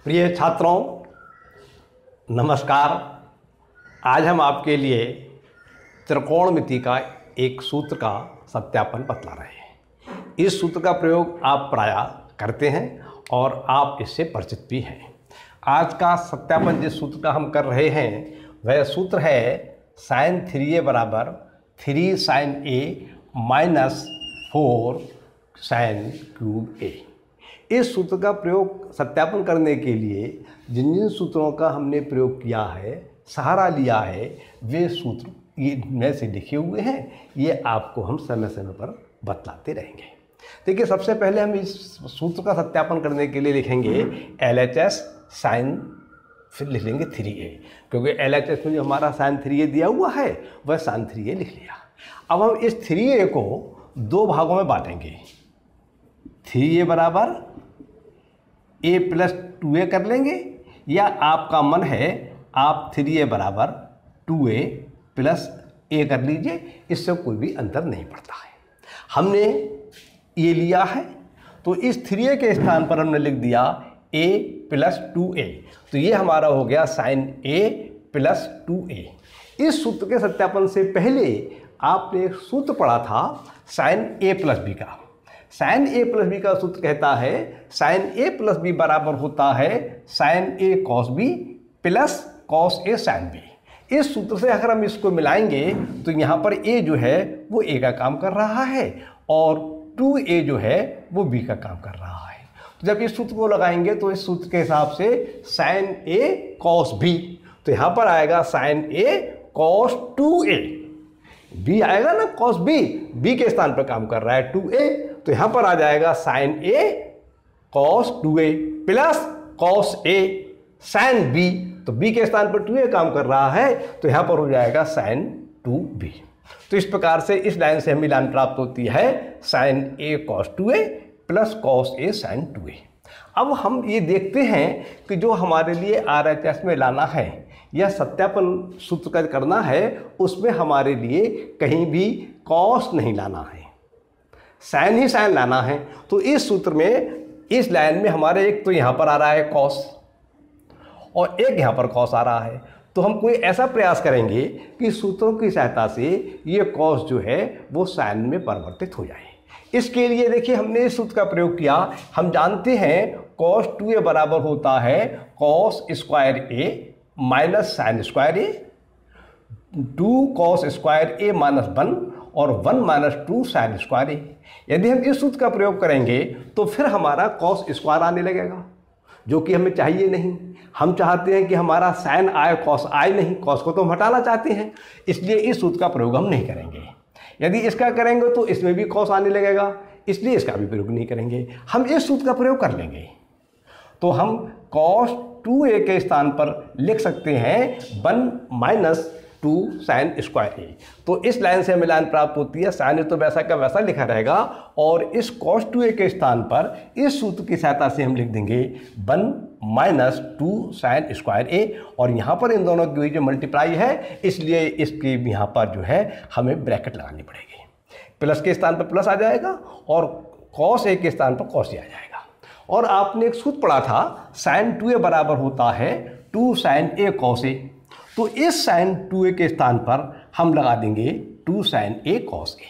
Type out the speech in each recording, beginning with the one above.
प्रिय छात्रों, नमस्कार। आज हम आपके लिए त्रिकोणमिति का एक सूत्र का सत्यापन बतला रहे हैं। इस सूत्र का प्रयोग आप प्रायः करते हैं और आप इससे परिचित भी हैं। आज का सत्यापन जिस सूत्र का हम कर रहे हैं वह सूत्र है sin 3a बराबर 3 sin a minus 4 sin cube a। इस सूत्र का प्रयोग सत्यापन करने के लिए जिन जिन सूत्रों का हमने प्रयोग किया है, सहारा लिया है, वे सूत्र ये में से लिखे हुए हैं। ये आपको हम समय समय पर बतलाते रहेंगे। देखिए, सबसे पहले हम इस सूत्र का सत्यापन करने के लिए लिखेंगे LHS साइन, फिर लिख लेंगे 3a, क्योंकि LHS में जो हमारा साइन 3a दिया हुआ है वह साइन 3a लिख लिया। अब हम इस 3a को दो भागों में बांटेंगे। 3a बराबर a प्लस 2a कर लेंगे, या आपका मन है आप 3a बराबर 2a प्लस a कर लीजिए, इससे कोई भी अंतर नहीं पड़ता है। हमने ये लिया है तो इस 3a के स्थान पर हमने लिख दिया a प्लस 2a, तो ये हमारा हो गया साइन a प्लस 2a। इस सूत्र के सत्यापन से पहले आपने एक सूत्र पढ़ा था साइन a प्लस b का। साइन a प्लस बी का सूत्र कहता है साइन a प्लस बी बराबर होता है sine a cos b plus cos a sine b। इस सूत्र से अगर हम इसको मिलाएंगे तो यहाँ पर a जो है वो a का काम कर रहा है और 2a जो है वो b का काम कर रहा है। तो जब इस सूत्र को लगाएंगे तो इस सूत्र के हिसाब से साइन a कॉस b, तो यहाँ पर आएगा sign a cos 2a, b आएगा ना कॉस b के स्थान पर काम कर रहा है 2a, तो यहाँ पर आ जाएगा sine a cos 2a plus cos a sine b, तो b के स्थान पर 2a काम कर रहा है तो यहाँ पर हो जाएगा साइन 2b। तो इस प्रकार से इस लाइन से हमें लाइन प्राप्त होती है sine a cos 2a plus cos a sine 2a। अब हम ये देखते हैं कि जो हमारे लिए RHS में लाना है या सत्यापन सूत्र का करना है उसमें हमारे लिए कहीं भी कॉस नहीं लाना है, साइन ही साइन लाना है। तो इस सूत्र में इस लाइन में हमारे एक तो यहाँ पर आ रहा है कॉस और एक यहाँ पर कॉस आ रहा है, तो हम कोई ऐसा प्रयास करेंगे कि सूत्रों की सहायता से ये कॉस जो है वो साइन में परिवर्तित हो जाए। इसके लिए देखिए हमने इस सूत्र का प्रयोग किया। हम जानते हैं कॉस 2a बराबर होता है cos square a minus sine square a, 2 cos square a minus 1 और 1 माइनस 2 साइन स्क्वायर a। यदि हम इस सूत्र का प्रयोग करेंगे तो फिर हमारा कॉस स्क्वायर आने लगेगा, जो कि हमें चाहिए नहीं। हम चाहते हैं कि हमारा साइन आए कॉस आए नहीं, कॉस को तो हम हटाना चाहते हैं, इसलिए इस सूत्र का प्रयोग हम नहीं करेंगे। यदि इसका करेंगे तो इसमें भी कॉस आने लगेगा, इसलिए इसका भी प्रयोग नहीं करेंगे। हम इस सूत्र का प्रयोग कर लेंगे तो हम कॉस 2a के स्थान पर लिख सकते हैं 1 माइनस 2 साइन स्क्वायर a। तो इस लाइन से हमें लाइन प्राप्त होती है साइन तो वैसा का वैसा लिखा रहेगा और इस cos 2a के स्थान पर इस सूत्र की सहायता से हम लिख देंगे 1 माइनस 2 साइन स्क्वायर a, और यहाँ पर इन दोनों की जो मल्टीप्लाई है इसलिए इसकी यहाँ पर जो है हमें ब्रैकेट लगानी पड़ेगी। प्लस के स्थान पर प्लस आ जाएगा और cos a के स्थान पर cos a आ जाएगा। और आपने एक सूत्र पढ़ा था साइन 2a बराबर होता है 2 साइन a cos a, तो इस साइन 2a के स्थान पर हम लगा देंगे 2 साइन a cos a।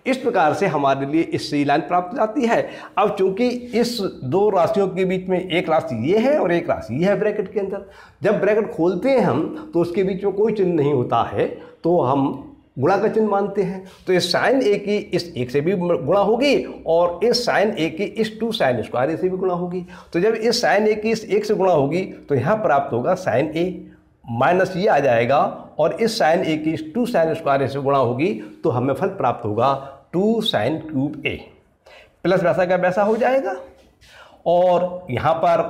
इस प्रकार से हमारे लिए इससे लाइन प्राप्त हो जाती है। अब चूंकि इस दो राशियों के बीच में एक राशि ये है और एक राशि ये है ब्रैकेट के अंदर, जब ब्रैकेट खोलते हैं हम तो उसके बीच में कोई चिन्ह नहीं होता है तो हम गुणा का चिन्ह मानते हैं। तो इस साइन a की इस 1 से भी गुणा होगी और इस साइन a की इस 2 साइन स्क्वायर a से भी गुणा होगी। तो जब इस साइन a की इस 1 से गुणा होगी तो यहाँ प्राप्त होगा साइन a माइनस ये आ जाएगा और इस साइन a की इस 2 साइन स्क्वायर a से गुणा होगी तो हमें फल प्राप्त होगा 2 साइन क्यूब a प्लस वैसा का वैसा हो जाएगा। और यहाँ पर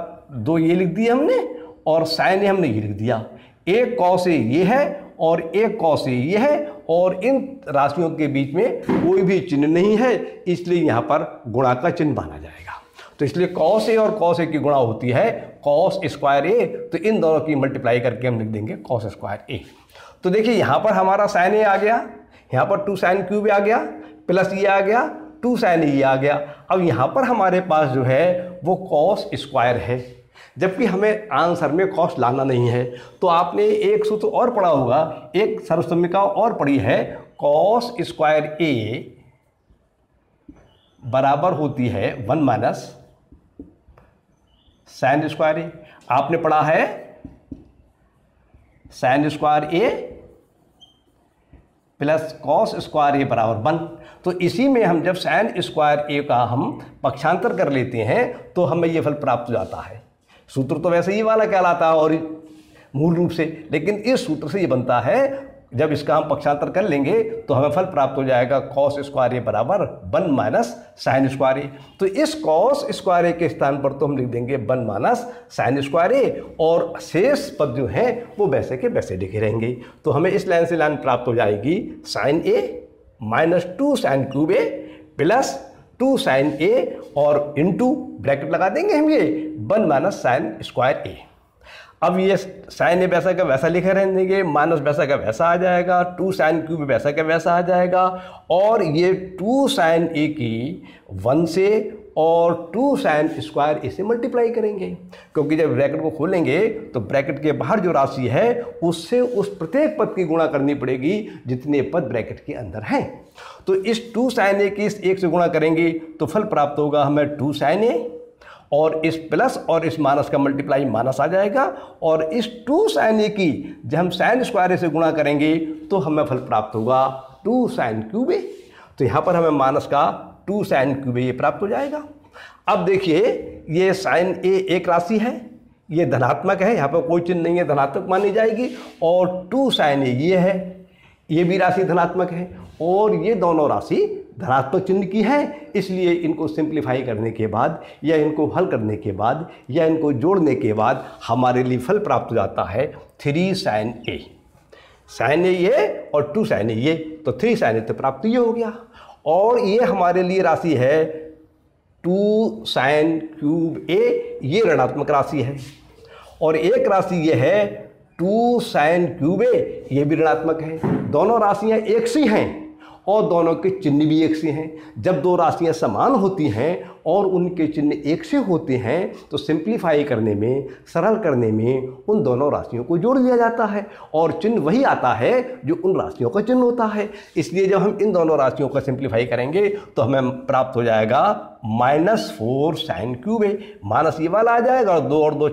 2 ये लिख दिए हमने और साइन a हमने ये लिख दिया। एक कॉस a ये है और एक कॉस a ये है और इन राशियों के बीच में कोई भी चिन्ह नहीं है, इसलिए यहाँ पर गुणा का चिन्ह माना जाएगा। तो इसलिए कॉस ए और कॉस ए की गुणा होती है कॉस स्क्वायर ए, तो इन दोनों की मल्टीप्लाई करके हम लिख देंगे कॉस स्क्वायर ए। तो देखिए यहाँ पर हमारा साइन ए आ गया, यहाँ पर 2 साइन क्यूब आ गया, प्लस ये आ गया 2 साइन ये आ गया। अब यहाँ पर हमारे पास जो है वो कॉस स्क्वायर है। जबकि हमें आंसर में कॉस लाना नहीं है। तो आपने एक सूत्र और पढ़ा होगा, एक सर्वसम्मिका और पढ़ी है, कॉस स्क्वायर ए बराबर होती है 1 माइनस साइन स्क्वायर ए। आपने पढ़ा है साइन स्क्वायर ए प्लस कॉस स्क्वायर ए बराबर 1। तो इसी में हम जब साइन स्क्वायर ए का हम पक्षांतर कर लेते हैं तो हमें यह फल प्राप्त हो जाता है। सूत्र तो वैसे ही वाला कहलाता है और मूल रूप से, लेकिन इस सूत्र से ये बनता है, जब इसका हम पक्षांतर कर लेंगे तो हमें फल प्राप्त हो जाएगा कॉस स्क्वायर ए बराबर 1 माइनस साइन स्क्वायर ए। तो इस कॉस स्क्वायर ए के स्थान पर तो हम लिख देंगे 1 माइनस साइन स्क्वायर ए, और शेष पद जो हैं वो वैसे के वैसे लिखे रहेंगे। तो हमें इस लाइन से लाइन प्राप्त हो जाएगी साइन ए माइनस 2 साइन क्यूब ए प्लस 2 साइन ए और इंटू ब्रैकेट लगा देंगे हम ये 1 माइनस साइन स्क्वायर ए। अब ये साइन ए वैसा का वैसा लिखे रहेंगे, माइनस वैसा का वैसा आ जाएगा, 2 साइन क्यूब वैसा का वैसा आ जाएगा, और ये 2 साइन ए की 1 से और 2 साइन स्क्वायर ए से मल्टीप्लाई करेंगे, क्योंकि जब ब्रैकेट को खोलेंगे तो ब्रैकेट के बाहर जो राशि है उससे उस प्रत्येक पद की गुणा करनी पड़ेगी जितने पद ब्रैकेट के अंदर हैं। तो इस 2 साइन ए की इस 1 से गुणा करेंगे तो फल प्राप्त होगा हमें 2 साइन ए, और इस प्लस और इस माइनस का मल्टीप्लाई माइनस आ जाएगा, और इस 2 साइन ए की जब हम साइन स्क्वायर ए से गुणा करेंगे तो हमें फल प्राप्त होगा 2 साइन क्यूब ए। तो यहाँ पर हमें माइनस का 2 साइन क्यूब ए प्राप्त हो जाएगा। अब देखिए ये साइन ए एक राशि है, ये धनात्मक है, यहाँ पर कोई चिन्ह नहीं है, धनात्मक मानी जाएगी, और 2 साइन ए ये है, ये भी राशि धनात्मक है, और ये दोनों राशि धनात्मक चिन्ह की है। इसलिए इनको सिंप्लीफाई करने के बाद या इनको हल करने के बाद या इनको जोड़ने के बाद हमारे लिए फल प्राप्त हो जाता है 3 साइन ए। साइन ए ये और 2 साइन ए ये, तो 3 साइन ए तो प्राप्त ये हो गया। और ये हमारे लिए राशि है 2 साइन क्यूब ए, ये ऋणात्मक राशि है, और एक राशि ये है 2 साइन क्यूब ए, ये भी ऋणात्मक है। दोनों राशियाँ एक सी हैं और दोनों के चिन्ह भी एक से हैं। जब दो राशियां समान होती हैं और उनके चिन्ह एक से होते हैं तो सिंप्लीफाई करने में, सरल करने में उन दोनों राशियों को जोड़ दिया जाता है और चिन्ह वही आता है जो उन राशियों का चिन्ह होता है। इसलिए जब हम इन दोनों राशियों का सिंप्लीफाई करेंगे तो हमें प्राप्त हो जाएगा -4 साइन क्यूब ए। माइनस ये वाला आ जाएगा और 2 और 2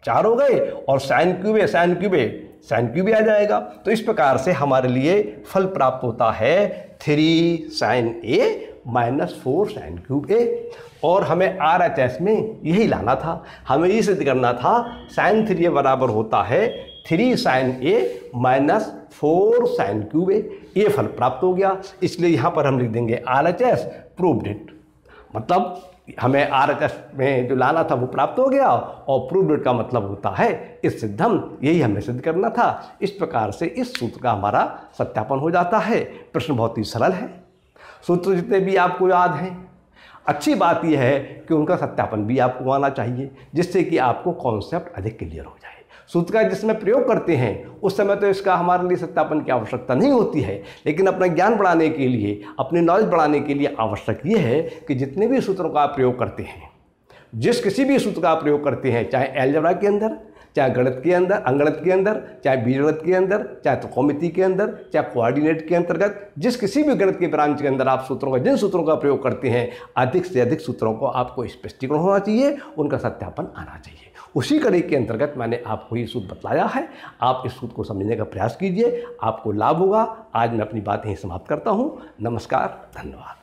4 हो गए, और साइन क्यूब ए साइन क्यूब ए साइन क्यूब भी आ जाएगा। तो इस प्रकार से हमारे लिए फल प्राप्त होता है 3 साइन ए -4 साइन क्यूब ए। और हमें RHS में यही लाना था, हमें ये सिद्ध करना था साइन 3A बराबर होता है 3 साइन ए -4 साइन क्यूब ए। ये फल प्राप्त हो गया, इसलिए यहाँ पर हम लिख देंगे RHS प्रूव्ड इट। मतलब हमें RHS में जो लाना था वो प्राप्त हो गया, और प्रूव्ड का मतलब होता है इस सिद्धम, यही हमें सिद्ध करना था। इस प्रकार से इस सूत्र का हमारा सत्यापन हो जाता है। प्रश्न बहुत ही सरल है, सूत्र जितने भी आपको याद हैं। अच्छी बात यह है कि उनका सत्यापन भी आपको आना चाहिए, जिससे कि आपको कॉन्सेप्ट अधिक क्लियर हो जाए। सूत्र का जिसमें प्रयोग करते हैं उस समय तो इसका हमारे लिए सत्यापन की आवश्यकता नहीं होती है, लेकिन अपना ज्ञान बढ़ाने के लिए, अपनी नॉलेज बढ़ाने के लिए आवश्यक ये है कि जितने भी सूत्रों का आप प्रयोग करते हैं, जिस किसी भी सूत्र का आप प्रयोग करते हैं, चाहे अलजेब्रा के अंदर, चाहे गणित के अंदर, अंगणित के अंदर, चाहे बीजगणित के अंदर, चाहे त्रिकोणमिति के अंदर, चाहे कोऑर्डिनेट के अंतर्गत, जिस किसी भी गणित के ब्रांच के अंदर आप सूत्रों का, जिन सूत्रों का प्रयोग करते हैं, अधिक से अधिक सूत्रों को आपको स्पष्टीकरण होना चाहिए, उनका सत्यापन आना चाहिए। उसी कड़ी के अंतर्गत मैंने आपको ये सूत्र बतलाया है। आप इस सूत्र को समझने का प्रयास कीजिए, आपको लाभ होगा। आज मैं अपनी बात यहीं समाप्त करता हूँ। नमस्कार, धन्यवाद।